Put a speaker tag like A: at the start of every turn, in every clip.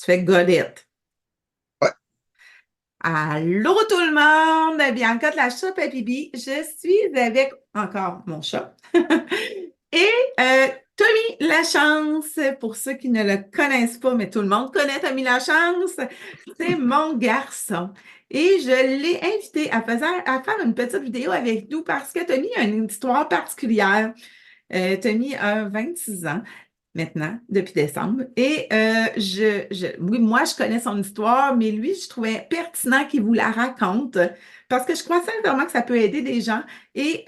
A: fais got it.
B: Ouais.
A: Allô tout le monde, Bianca de la Shop à Bibi. Je suis avec encore mon chat. Et Tommy Lachance, pour ceux qui ne le connaissent pas, mais tout le monde connaît Tommy Lachance, c'est mon garçon. Et je l'ai invité à faire une petite vidéo avec nous parce que Tommy a une histoire particulière. Tommy a 26 ans maintenant, depuis décembre. Et oui, moi, je connais son histoire, mais lui, je trouvais pertinent qu'il vous la raconte parce que je crois sincèrement que ça peut aider des gens. Et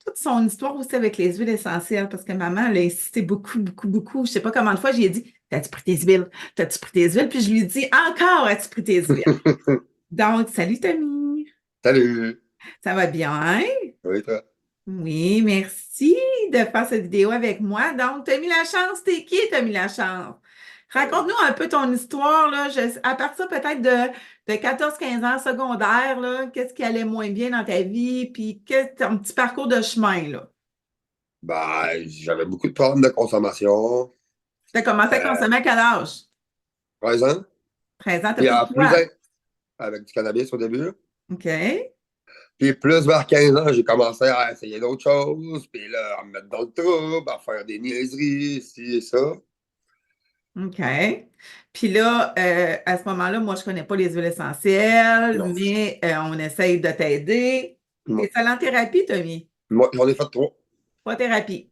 A: toute son histoire aussi avec les huiles essentielles, parce que maman, elle a insisté beaucoup, beaucoup, beaucoup. Je sais pas combien de fois, j'ai dit, t'as-tu pris tes huiles? T'as-tu pris tes huiles? Puis je lui ai dit, encore, as-tu pris tes huiles? Donc, salut Tommy.
B: Salut!
A: Ça va bien?
B: Oui, toi?
A: Oui, merci de faire cette vidéo avec moi. Donc, t'as mis la chance, t'es qui, t'as mis la chance? Raconte-nous un peu ton histoire, là. À partir peut-être de 14-15 ans secondaire, là, qu'est-ce qui allait moins bien dans ta vie, puis ton petit parcours de chemin, là.
B: J'avais beaucoup de problèmes de consommation.
A: Tu as commencé à
B: Euh,
A: consommer à quel âge?
B: 13 ans.
A: 13 ans, t'as
B: Puis
A: pris
B: en plus,
A: quoi?
B: avec du cannabis au début.
A: OK.
B: Puis plus vers 15 ans, j'ai commencé à essayer d'autres choses. Puis là, à me mettre dans le trouble, à faire des niaiseries, ci et ça.
A: OK. Puis là, à ce moment-là, moi, je connais pas les huiles essentielles,
B: Non.
A: mais on essaye de t'aider.
B: Moi,
A: T'es allé en thérapie, Tommy?
B: j'en ai fait trois.
A: Pas thérapie.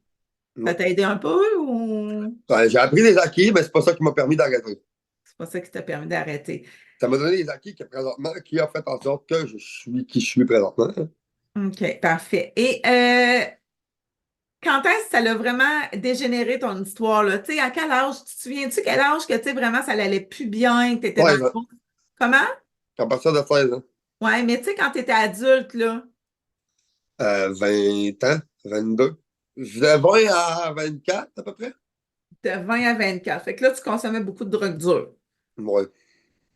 A: Ça
B: Moi.
A: t'a aidé un peu ou
B: J'ai appris des acquis, mais c'est pas ça qui m'a permis d'arrêter.
A: c'est pas ça qui t'a permis d'arrêter?
B: Ça m'a donné des acquis qui a fait en sorte que je suis qui je suis présentement.
A: OK, parfait. Et quand est-ce que ça l'a vraiment dégénéré ton histoire, là? Tu sais, à quel âge? Tu te souviens-tu quel âge que, tu sais, vraiment, ça l'allait plus bien, que tu étais dans
B: 13
A: le
B: ans.
A: gros? Comment?
B: À partir de 16 ans.
A: Ouais, mais tu sais, quand tu étais adulte, là,
B: 20 ans, 22. Je faisais 20 à 24 à peu près.
A: de 20 à 24. Fait que là, tu consommais beaucoup de drogue dure.
B: Ouais.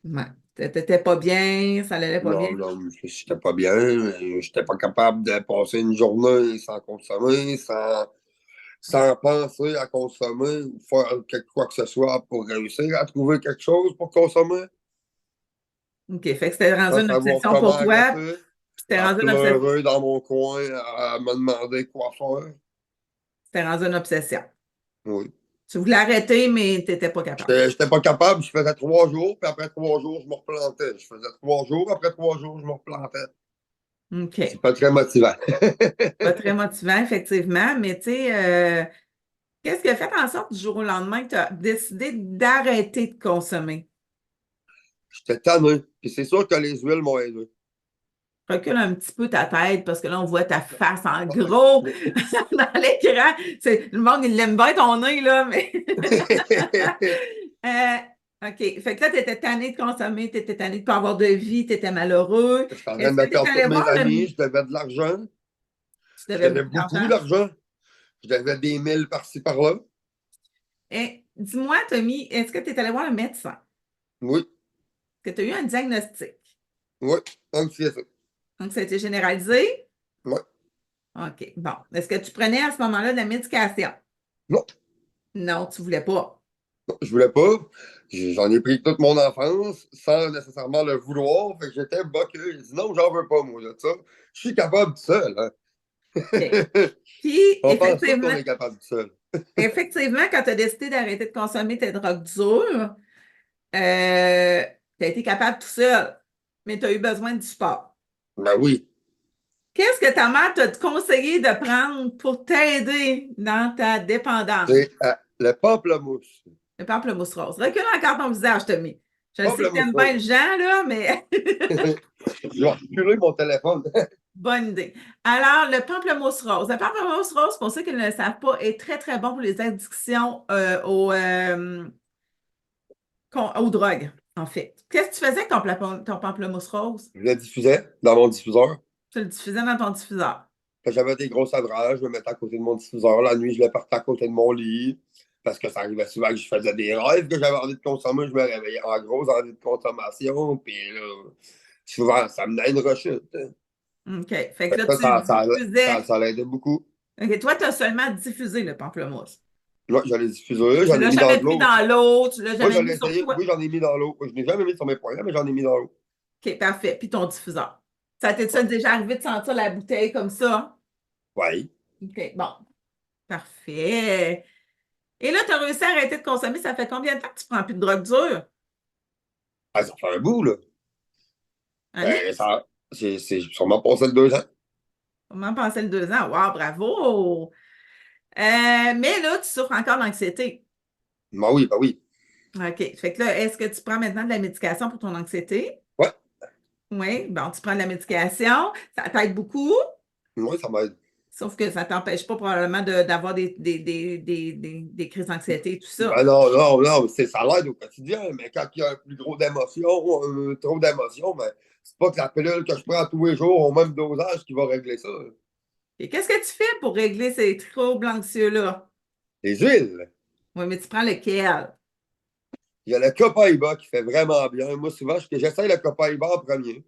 A: Ouais. T'étais pas bien, ça allait pas bien.
B: Non, non, j'étais pas bien. J'étais pas capable de passer une journée sans consommer, sans penser à consommer ou faire quoi que ce soit pour réussir à trouver quelque chose pour consommer.
A: OK, fait que c'était rendu
B: Sans
A: une
B: savoir
A: obsession
B: comment
A: pour toi,
B: arrêter,
A: puis c'était
B: à
A: rendu une obsession.
B: pleurer dans mon coin, à me demander quoi faire.
A: C'était rendu une obsession.
B: Oui.
A: Tu voulais arrêter, mais tu n'étais pas capable.
B: J'étais pas capable, je faisais 3 jours, puis après 3 jours, je me replantais. Je faisais 3 jours, après 3 jours, je me replantais. C'est
A: OK.
B: pas très motivant.
A: Pas très motivant, effectivement, mais tu sais, qu'est-ce qui a fait en sorte du jour au lendemain que tu as décidé d'arrêter de consommer?
B: J'étais tanné. Puis c'est sûr que les huiles m'ont aidé.
A: Recule un petit peu ta tête parce que là, on voit ta face en gros dans l'écran. Le monde, il l'aime bien ton nez, là, mais. Euh, OK. Fait que là, tu étais tanné de consommer, tu étais tanné de ne pas avoir de vie, tu étais malheureux.
B: J'étais en train
A: Est-ce
B: de
A: que tu es
B: perdre tous
A: allé
B: mes
A: voir
B: amis,
A: le.
B: je devais de l'argent.
A: Tu
B: Je
A: devais
B: devais
A: beaucoup
B: beaucoup
A: d'argent?
B: d'argent. Je devais des milles par-ci par-là.
A: Et dis-moi, Tommy, est-ce que tu es allé voir un médecin?
B: Oui,
A: Est-ce que tu as eu un diagnostic?
B: oui, anxiété.
A: Donc, ça a été généralisé?
B: Oui.
A: OK. Bon. Est-ce que tu prenais à ce moment-là de la médication?
B: Non,
A: Non, tu ne voulais pas.
B: non, je voulais pas. J'en ai pris toute mon enfance sans nécessairement le vouloir. Fait que j'étais boqué. J'ai dit non, j'en veux pas, moi, de ça. Je suis capable tout seul. Hein.
A: OK. Puis,
B: On pense tout qu'on est capable tout seul.
A: effectivement, quand tu as décidé d'arrêter de consommer tes drogues dures, tu as été capable tout seul, mais tu as eu besoin du support.
B: Ben oui.
A: Qu'est-ce que ta mère t'a conseillé de prendre pour t'aider dans ta dépendance?
B: C'est le pamplemousse.
A: Le pamplemousse rose. Recule encore ton visage, Tommy. Je sais que tu
B: Pamplemousse
A: aimes bien le
B: rose.
A: genre, là, mais
B: Je vais reculer mon téléphone.
A: bonne idée. Alors, le pamplemousse rose. Le pamplemousse rose, pour ceux qui ne le savent pas, est très, très bon pour les addictions aux drogues, en fait. Qu'est-ce que tu faisais avec ton pamplemousse rose?
B: Je le diffusais dans mon diffuseur.
A: Tu le diffusais dans ton diffuseur.
B: Quand j'avais des gros sevrage, je me mettais à côté de mon diffuseur. La nuit, je le partais à côté de mon lit. Parce que ça arrivait souvent que je faisais des rêves que j'avais envie de consommer. Je me réveillais en grosse envie de consommation. Puis là, souvent, ça menait à une rechute.
A: OK. Fait que
B: Fait
A: là,
B: que
A: tu le diffusais.
B: ça l'aidait beaucoup.
A: OK. Toi, tu as seulement diffusé le pamplemousse.
B: Moi, j'en ai diffusé,
A: Tu
B: j'en ai
A: l'as
B: mis dans
A: jamais
B: de
A: pris
B: l'eau
A: dans
B: aussi.
A: l'eau, tu l'as
B: Moi,
A: jamais
B: je
A: mis
B: l'ai
A: sur
B: essayé.
A: toi.
B: Oui, j'en ai mis dans l'eau. Je n'ai jamais mis sur mes poignets, mais j'en ai mis dans l'eau.
A: OK, parfait. Puis ton diffuseur. Ça
B: Ouais.
A: t'est-tu déjà arrivé de sentir la bouteille comme ça?
B: Ouais.
A: OK, bon, parfait. Et là, tu as réussi à arrêter de consommer. Ça fait combien de temps que tu prends plus de drogue dure?
B: Ah, ça fait un bout, là.
A: Allez,
B: C'est sûrement passé le 2 ans.
A: comment passer le 2 ans? Wow, bravo! Mais là, tu souffres encore d'anxiété.
B: Bah oui.
A: OK. Fait que là, est-ce que tu prends maintenant de la médication pour ton anxiété?
B: Ouais.
A: Oui. Bon, tu prends de la médication. Ça t'aide beaucoup,
B: Moi, ça m'aide.
A: sauf que ça ne t'empêche pas probablement d'avoir des crises d'anxiété et tout
B: Ben
A: ça.
B: non, non, non, ça l'aide au quotidien, mais quand il y a un plus gros d'émotions, trop d'émotions, ben, c'est pas que la pilule que je prends tous les jours au même dosage qui va régler ça.
A: Et qu'est-ce que tu fais pour régler ces troubles anxieux-là?
B: Les huiles.
A: Oui, mais tu prends lequel?
B: Il y a le Copaiba qui fait vraiment bien. Moi, souvent, j'essaye le Copaiba en premier.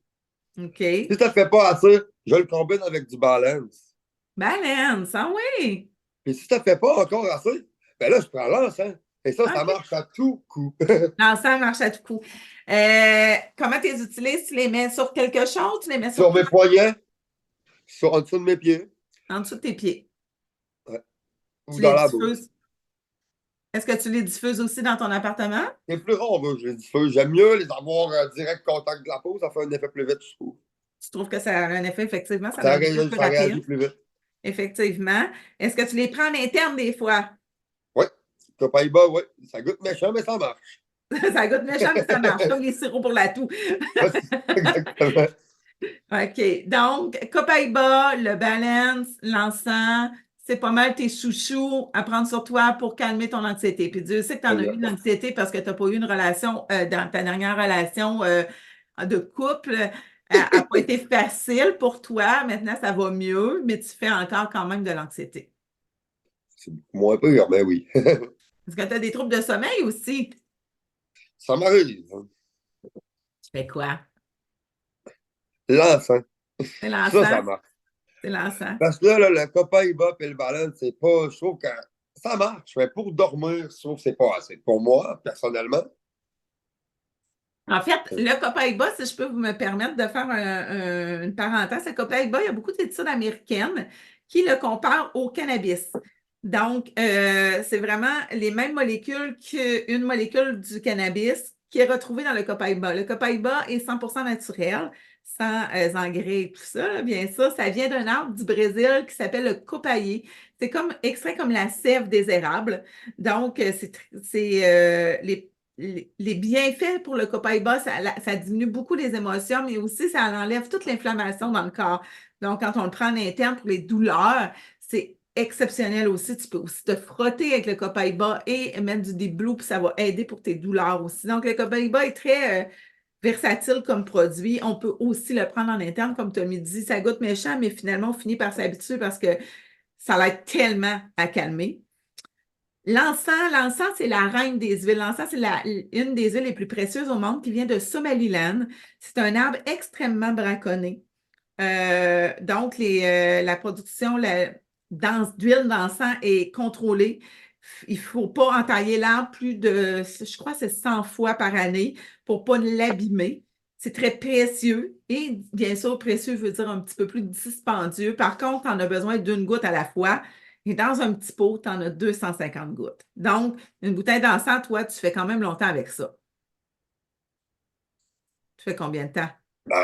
A: OK.
B: Si ça ne fait pas assez, je le combine avec du balance.
A: Balance, ah oui.
B: Puis si ça ne fait pas encore assez, ben là, je prends l'encens. Et ça
A: OK.
B: marche à tout coup.
A: L'ensemble marche à tout coup. Comment tu les utilises? Tu les mets sur quelque chose? Tu les mets sur
B: Sur
A: toi?
B: mes poignets, en dessous de mes pieds,
A: En dessous de tes pieds.
B: ouais, ou
A: Tu
B: dans
A: les
B: la bouche.
A: diffuses. Est-ce que tu les diffuses aussi dans ton appartement?
B: C'est plus rare, moi, je les diffuse. J'aime mieux les avoir direct contact de la peau, ça fait un effet plus vite, je trouve.
A: Tu trouves que ça a un effet, effectivement, ça a un effet plus
B: Ça réagit
A: rapide.
B: plus vite.
A: Effectivement. Est-ce que tu les prends en interne des fois?
B: Oui, Copaiba, oui. Ça goûte méchant, mais ça marche.
A: Ça goûte méchant, mais ça marche, comme les sirops pour la toux.
B: Ouais, exactement.
A: OK. Donc, Copaiba, le balance, l'encens, c'est pas mal tes chouchous à prendre sur toi pour calmer ton anxiété. Puis Dieu sait que tu en as eu de
B: Exactement.
A: l'anxiété parce que tu n'as pas eu une relation, dans ta dernière relation de couple, n'a pas été facile pour toi. Maintenant, ça va mieux, mais tu fais encore quand même de l'anxiété.
B: C'est beaucoup moins pire, mais oui.
A: Est-ce que tu as des troubles de sommeil aussi?
B: Ça m'arrive.
A: Tu fais quoi?
B: L'encens.
A: C'est
B: Ça
A: l'encens?
B: marche.
A: C'est l'encens.
B: Parce que là, le Copaiba et le balance, c'est pas. Je trouve que ça marche, mais pour dormir, je trouve que c'est pas assez. Pour moi, personnellement,
A: En fait, le Copaiba, si je peux vous me permettre de faire une parenthèse, le Copaiba, il y a beaucoup d'études américaines qui le comparent au cannabis. Donc, c'est vraiment les mêmes molécules qu'une molécule du cannabis qui est retrouvée dans le Copaiba. Le Copaiba est 100% naturel, sans engrais et tout ça, là. Bien sûr, ça vient d'un arbre du Brésil qui s'appelle le copaïer. C'est comme extrait comme la sève des érables. Donc, les bienfaits pour le copaïba, ça diminue beaucoup les émotions, mais aussi ça enlève toute l'inflammation dans le corps. Donc, quand on le prend en interne pour les douleurs, c'est exceptionnel aussi. Tu peux aussi te frotter avec le copaïba et mettre du Deep Blue, puis ça va aider pour tes douleurs aussi. Donc, le copaïba est très versatile comme produit. On peut aussi le prendre en interne, comme tu as dit, ça goûte méchant, mais finalement, on finit par s'habituer parce que ça l'aide tellement à calmer. L'encens, c'est la reine des huiles. L'encens, c'est une des huiles les plus précieuses au monde qui vient de Somaliland. C'est un arbre extrêmement braconné. Donc, la production d'huile d'encens est contrôlée. Il ne faut pas entailler l'arbre plus de, je crois, c'est 100 fois par année pour ne pas l'abîmer. C'est très précieux et bien sûr, précieux veut dire un petit peu plus dispendieux. Par contre, on a besoin d'une goutte à la fois. Et dans un petit pot, tu en as 250 gouttes. Donc, une bouteille d'encens, toi, tu fais quand même longtemps avec ça. Tu fais combien de temps?
B: ben,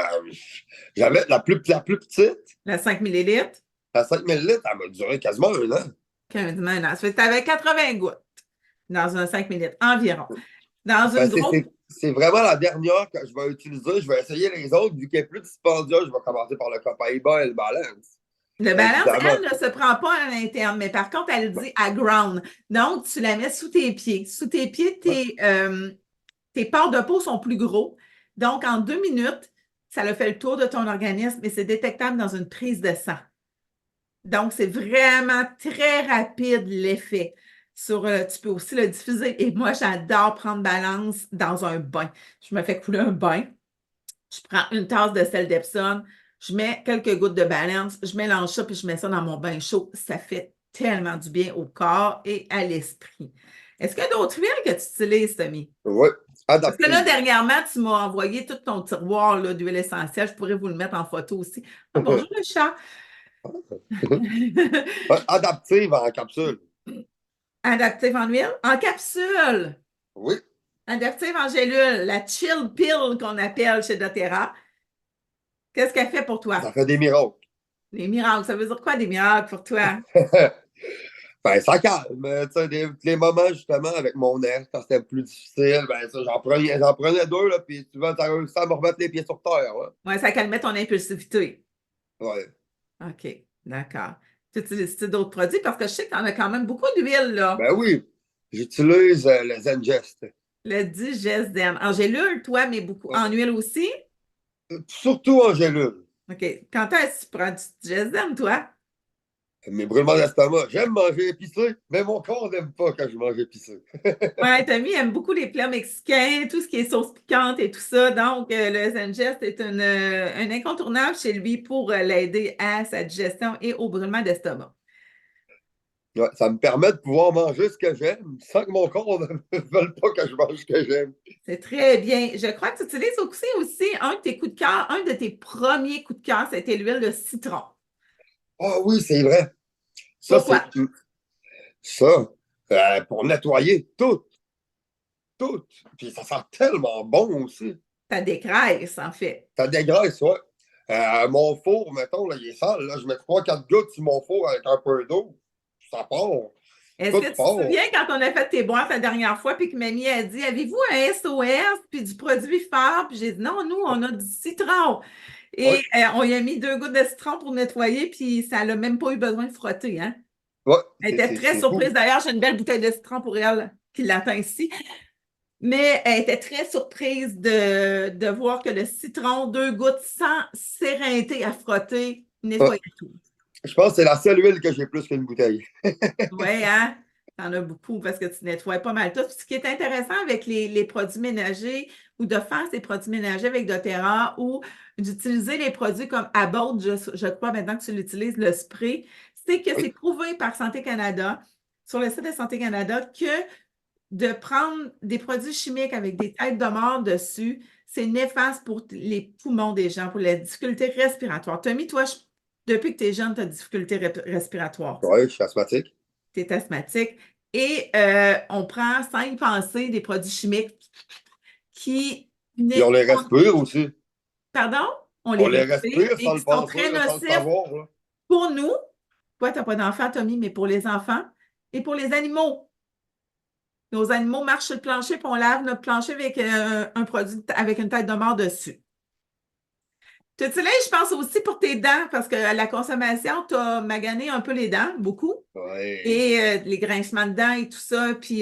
B: j'avais la plus petite,
A: La 5 millilitres?
B: à 5 000 litres, elle m'a duré quasiment un an.
A: Quasiment un an. Ça fait que tu avais 80 gouttes dans un 5 millilitres environ. Dans une
B: Ben,
A: grosse.
B: c'est vraiment la dernière que je vais utiliser. Je vais essayer les autres. Vu qu'elle est plus dispendieuse, je vais commencer par le Copaiba et le Balance.
A: Le balance,
B: Évidemment.
A: elle, ne se prend pas à l'interne, mais par contre, elle dit à ground. Donc, tu la mets sous tes pieds. Sous tes pieds,
B: Ouais.
A: tes pores de peau sont plus gros. Donc, en 2 minutes, ça le fait le tour de ton organisme et c'est détectable dans une prise de sang. Donc, c'est vraiment très rapide l'effet. Tu peux aussi le diffuser. Et moi, j'adore prendre balance dans un bain. Je me fais couler un bain. Je prends une tasse de sel d'Epsom. Je mets quelques gouttes de balance. Je mélange ça puis je mets ça dans mon bain chaud. Ça fait tellement du bien au corps et à l'esprit. Est-ce qu'il y a d'autres huiles que tu utilises, Tommy?
B: Oui,
A: Parce que là,
B: adapté.
A: dernièrement, tu m'as envoyé tout ton tiroir là, d'huile essentielle. Je pourrais vous le mettre en photo aussi. Ah, bonjour le chat.
B: Ouais, adaptive en capsule.
A: Adaptive en huile? En capsule.
B: Oui,
A: Adaptive en gélule. La chill pill qu'on appelle chez doTERRA. Qu'est-ce qu'elle fait pour toi?
B: ça fait des miracles.
A: Les miracles. Ça veut dire quoi, des miracles pour toi?
B: Ben, ça calme. Tu sais, les moments, justement, avec mon ex, quand c'était plus difficile, ben, ça, j'en prenais deux, là, puis souvent, ça réussit à me remettre les pieds sur terre. Ouais.
A: Ouais, ça calmait ton impulsivité.
B: Ouais.
A: OK, d'accord. Tu utilises-tu d'autres produits? Parce que je sais que tu en as quand même beaucoup d'huile, là.
B: Ben oui, j'utilise le Zengest.
A: Le Digesden. En gélule, toi, mais beaucoup.
B: Ouais.
A: En huile aussi?
B: Surtout en gélule.
A: OK. Quand est-ce que tu prends du Digesden, toi?
B: Mes brûlements d'estomac, j'aime manger épicé, mais mon corps n'aime pas quand je mange épicé.
A: Ouais, Tommy aime beaucoup les plats mexicains, tout ce qui est sauce piquante et tout ça. Donc, le Zengest est un incontournable chez lui pour l'aider à sa digestion et au brûlement d'estomac.
B: Ouais, ça me permet de pouvoir manger ce que j'aime sans que mon corps ne veuille pas que je mange ce que j'aime.
A: C'est très bien. Je crois que tu utilises aussi un de tes coups de cœur, un de tes premiers coups de cœur, c'était l'huile de citron.
B: Ah oui, c'est vrai. Ça,
A: Pourquoi?
B: c'est ça. Pour nettoyer tout, tout. Puis ça sent tellement bon aussi.
A: Ça dégraisse, en fait.
B: Ça dégraisse, ouais. Mon four, mettons, là, il est sale. Là, je mets 3-4 gouttes sur mon four avec un peu d'eau. Ça part.
A: Est-ce
B: Tout
A: que tu te
B: part.
A: souviens quand on a fait tes boîtes la dernière fois, puis que Mamie a dit, avez-vous un SOS, puis du produit fort? Puis j'ai dit, non, nous, on a du citron. Et
B: Oui,
A: on y a mis 2 gouttes de citron pour nettoyer, puis ça n'a même pas eu besoin de frotter, hein?
B: ouais,
A: Elle était très
B: c'est fou.
A: surprise. D'ailleurs, j'ai une belle bouteille de citron pour elle qui l'attend ici. Mais elle était très surprise de voir que le citron, 2 gouttes sans s'éreinter à frotter,
B: Ouais.
A: nettoyait tout.
B: Je pense que c'est la seule huile que j'ai plus qu'une bouteille.
A: Oui, hein? T'en as beaucoup parce que tu nettoies pas mal tout. Puis ce qui est intéressant avec les produits ménagers ou de faire ces produits ménagers avec doTERRA ou d'utiliser les produits comme Abbott, je crois maintenant que tu l'utilises, le spray, c'est que c'est
B: Oui,
A: prouvé par Santé Canada, sur le site de Santé Canada, que de prendre des produits chimiques avec des têtes de mort dessus, c'est néfaste pour les poumons des gens, pour la difficulté respiratoire. Tommy, toi, depuis que tu es jeune, tu as des difficultés respiratoires.
B: ouais, je suis asthmatique.
A: Tu es asthmatique. Et on prend, sans y penser, des produits chimiques qui,
B: Puis on les respire aussi.
A: pardon, on les
B: On les
A: respire
B: respire
A: et
B: sans
A: qui
B: le
A: sont
B: penser,
A: très
B: là, sans le
A: nocifs
B: savoir. Là.
A: pour nous. Toi, tu n'as pas d'enfant, Tommy, mais pour les enfants et pour les animaux. Nos animaux marchent sur le plancher, puis on lave notre plancher avec un produit avec une tête de mort dessus. Tu utilises, je pense aussi pour tes dents, parce que à la consommation, tu as magané un peu les dents, beaucoup.
B: Ouais.
A: Et les grincements de dents et tout ça, puis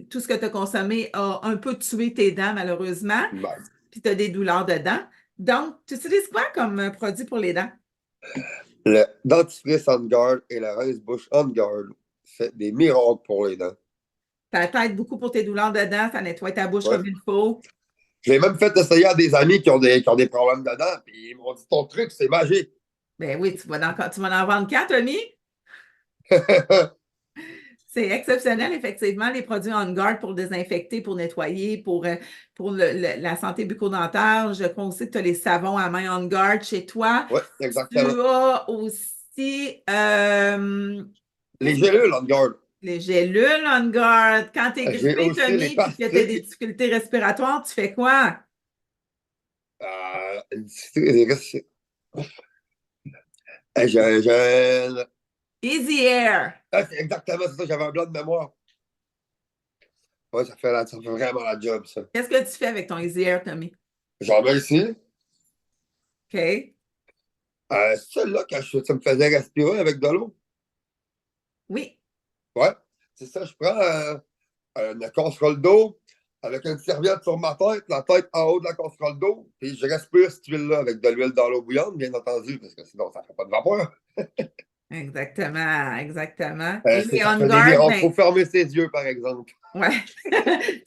A: tout ce que tu as consommé a un peu tué tes dents, malheureusement.
B: Ben,
A: Puis tu as des douleurs de dents. Donc, tu utilises quoi comme produit pour les dents?
B: le dentifrice On Guard et le rince-bouche On Guard fait des miracles pour les dents.
A: Ça t'aide beaucoup pour tes douleurs de dents, ça nettoie ta bouche
B: Ouais.
A: comme il faut.
B: Je l'ai même fait essayer à des amis qui ont des problèmes de dents, puis ils m'ont dit ton truc, c'est magique.
A: Ben oui, tu vas en vendre quand, Tommy? C'est exceptionnel, effectivement, les produits On Guard pour désinfecter, pour nettoyer, pour la santé bucco-dentaire. Je crois aussi que tu as les savons à main On Guard chez toi.
B: Oui, exactement.
A: Tu as aussi
B: Les
A: qu'est-ce que
B: gélules On Guard.
A: les gélules On Guard. Quand tu es
B: J'ai
A: grippé,
B: aussi les
A: Tommy, puis que tu as des
B: pastilles.
A: difficultés respiratoires, tu fais quoi?
B: Euh, j'ai, j'ai,
A: Easy Air.
B: c'est exactement c'est ça, j'avais un blanc de mémoire. Oui, ça fait vraiment la job, ça.
A: Qu'est-ce que tu fais avec ton Easy Air, Tommy?
B: J'en mets ici.
A: OK.
B: C'est celle-là que ça me faisait respirer avec de l'eau.
A: Oui.
B: Ouais, c'est ça. Je prends une casserole d'eau avec une serviette sur ma tête, la tête en haut de la casserole d'eau, puis je respire cette huile-là avec de l'huile dans l'eau bouillante, bien entendu, parce que sinon, ça ne fait pas de vapeur.
A: Exactement, exactement. Et les
B: Ça
A: On
B: fait des
A: Guard,
B: miracles.
A: ben,
B: Il faut fermer ses yeux, par exemple.
A: ouais,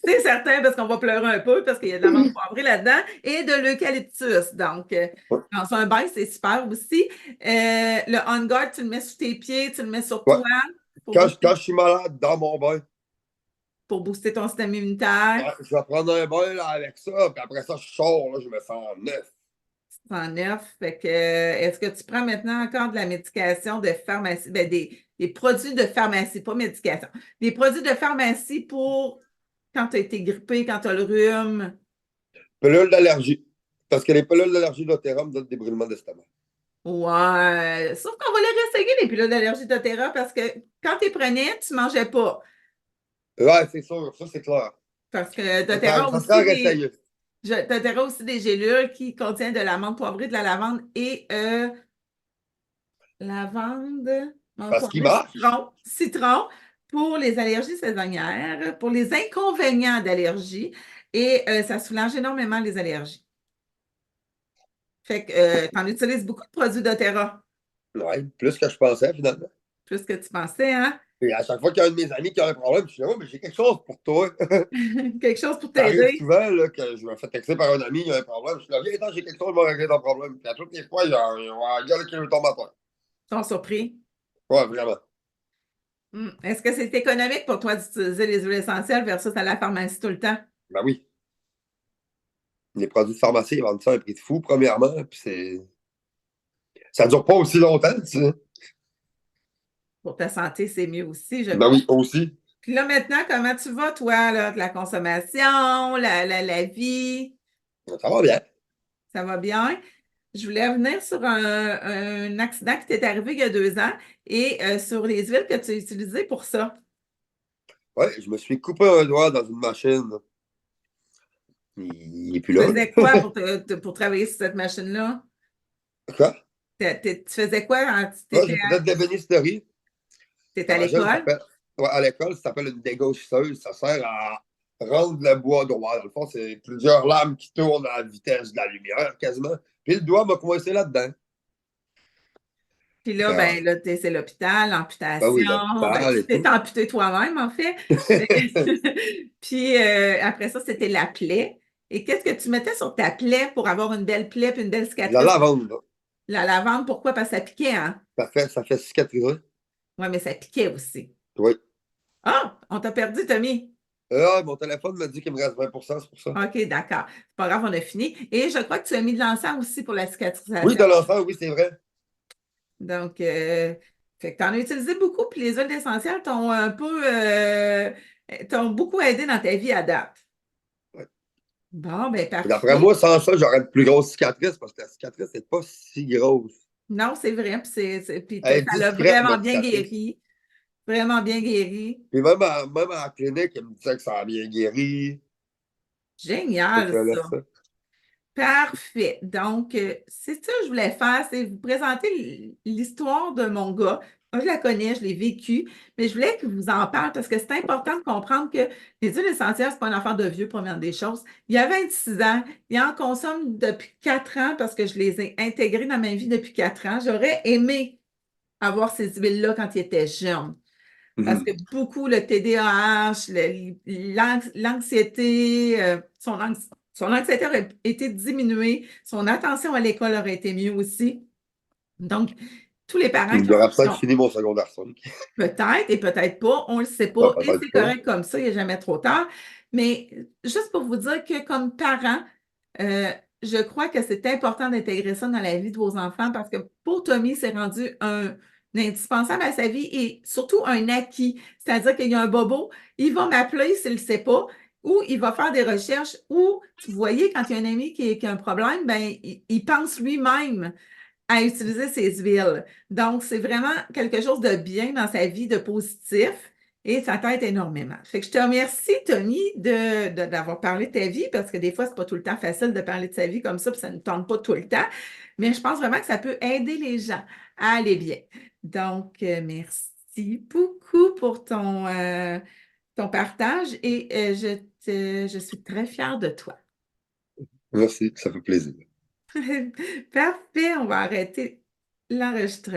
A: c'est certain parce qu'on va pleurer un peu parce qu'il y a de la menthe poivrée là-dedans et de l'eucalyptus. Donc,
B: Ouais.
A: dans un bain, c'est super aussi. Le On Guard, tu le mets sous tes pieds, tu le mets sur
B: Ouais.
A: toi pour booster,
B: Quand je suis malade dans mon bain,
A: pour booster ton système immunitaire.
B: je vais prendre un bain là, avec ça, puis après ça, je sors, là, je me sens neuf.
A: 109. Fait que, est-ce que tu prends maintenant encore de la médication de pharmacie, ben des produits de pharmacie, pas médication, des produits de pharmacie pour quand tu as été grippé, quand tu as le rhume?
B: Pilule d'allergie. Parce que les pilules d'allergie d'Oterum donnent des brûlements d'estomac.
A: Ouais. Sauf qu'on va les réessayer, les pilules d'allergie d'Otera, parce que quand tu les prenais, tu ne mangeais pas.
B: Ouais, c'est sûr, ça c'est clair.
A: Parce que
B: Ça,
A: d'Otera
B: ça sera à
A: aussi
B: réessayer.
A: t'auras aussi des gélules qui contiennent de la menthe poivrée, de la lavande et lavande, menthe
B: Parce qu'il
A: poivrée,
B: marche.
A: citron pour les allergies saisonnières, pour les inconvénients d'allergie et ça soulage énormément les allergies. Fait que tu en utilises beaucoup de produits d'Otera,
B: Ouais, plus que je pensais finalement.
A: plus que tu pensais, hein?
B: Et à chaque fois qu'il y a un de mes amis qui a un problème, je suis là, oh, mais j'ai quelque chose pour toi.
A: Quelque chose pour
B: Ça arrive
A: t'aider.
B: souvent là, que je me fais texter par un ami, il y a un problème. Je suis là, viens, attends, j'ai quelque chose, je vais régler ton problème. Puis à toutes les fois, il y a un gars qui me tombe à terre.
A: Ils sont surpris.
B: Ouais, vraiment.
A: Est-ce que c'est économique pour toi d'utiliser les huiles essentielles versus à la pharmacie tout le temps
B: Ben oui. Les produits de pharmacie, ils vendent ça à un prix de fou, premièrement. Puis ça dure pas aussi longtemps, tu sais.
A: pour ta santé, c'est mieux aussi, je
B: Ben
A: crois.
B: oui, aussi.
A: Puis là, maintenant, comment tu vas, toi, là, de la consommation, la vie?
B: Ça va bien.
A: Ça va bien? Je voulais revenir sur un accident qui t'est arrivé il y a 2 ans et sur les huiles que tu as utilisées pour ça.
B: Ouais, je me suis coupé un doigt dans une machine. Il est plus
A: Tu
B: là,
A: faisais quoi
B: là.
A: pour travailler sur cette machine-là?
B: Quoi?
A: Tu faisais quoi quand tu
B: Ouais,
A: étais
B: j'ai fait de l'ébénisterie.
A: à
B: La machine
A: l'école?
B: s'appelle. Ouais, à l'école, ça s'appelle une dégaucheuse. Ça sert à rendre le bois droit. Dans le fond, c'est plusieurs lames qui tournent à la vitesse de la lumière, quasiment. Puis le doigt m'a coincé là-dedans.
A: Puis
B: Fait
A: là,
B: que,
A: ben là, c'est l'hôpital,
B: ben oui,
A: l'amputation. Ben,
B: l'hôpital
A: tu
B: et
A: t'es
B: tout.
A: amputé toi-même, en fait. Puis après ça, c'était la plaie. Et qu'est-ce que tu mettais sur ta plaie pour avoir une belle plaie puis une belle
B: La
A: cicatrice?
B: lavande, là.
A: La lavande, pourquoi? Parce que ça piquait, hein?
B: Ça fait cicatriser.
A: Oui, mais ça piquait aussi.
B: Oui.
A: Ah, on t'a perdu, Tommy.
B: Mon téléphone m'a dit qu'il me reste 20%, c'est pour ça.
A: OK, d'accord. C'est pas grave, on a fini. Et je crois que tu as mis de l'encens aussi pour la
B: Oui,
A: cicatrisation.
B: de l'enfant, oui, c'est vrai.
A: Donc, fait que tu en as utilisé beaucoup, puis les huiles essentielles t'ont beaucoup aidé dans ta vie à date.
B: Ouais.
A: Bon, ben
B: D'après
A: parfait.
B: moi, sans ça, j'aurais une plus grosse cicatrice parce que la cicatrice n'est pas si grosse.
A: Non, c'est vrai, puis puis
B: Elle est
A: ça l'a
B: discrète,
A: vraiment
B: ma
A: bien
B: cicatrice.
A: guéri. Vraiment bien guéri.
B: Puis même à la clinique, elle me disait que ça a bien guéri. Fait que
A: Génial,
B: là,
A: ça.
B: ça.
A: Parfait. Donc, c'est ça que je voulais faire, c'est vous présenter l'histoire de mon gars. Moi, je la connais, je l'ai vécue, mais je voulais que vous en parle parce que c'est important de comprendre que les huiles essentielles, c'est pas une affaire de vieux, première des choses. Il y a 26 ans, il en consomme depuis 4 ans parce que je les ai intégrées dans ma vie depuis 4 ans. J'aurais aimé avoir ces huiles-là quand il était jeune. Parce que
B: Mhm.
A: beaucoup, le TDAH, l'anxiété, son anxiété aurait été diminuée, son attention à l'école aurait été mieux aussi. Donc, tous les parents qui
B: J'aurais
A: ont
B: peut-être fini mon secondaire 5.
A: peut-être et peut-être pas, on ne le sait
B: Non,
A: pas, et
B: peut-être
A: c'est
B: pas.
A: correct comme ça, il n'est jamais trop tard. Mais juste pour vous dire que comme parents, euh, je crois que c'est important d'intégrer ça dans la vie de vos enfants parce que pour Tommy, c'est rendu un indispensable à sa vie et surtout un acquis. C'est-à-dire qu'il y a un bobo, il va m'appeler s'il ne le sait pas, ou il va faire des recherches, ou vous voyez, quand il y a un ami qui a un problème, ben, il pense lui-même à utiliser ses huiles. Donc, c'est vraiment quelque chose de bien dans sa vie, de positif, et ça t'aide énormément. Fait que je te remercie, Tony, d'avoir parlé de ta vie, parce que des fois, c'est pas tout le temps facile de parler de sa vie comme ça, puis ça ne tente pas tout le temps. Mais je pense vraiment que ça peut aider les gens à aller bien. Donc, merci beaucoup pour ton partage et je suis très fière de toi.
B: Merci, ça fait plaisir.
A: Parfait, on va arrêter l'enregistrement.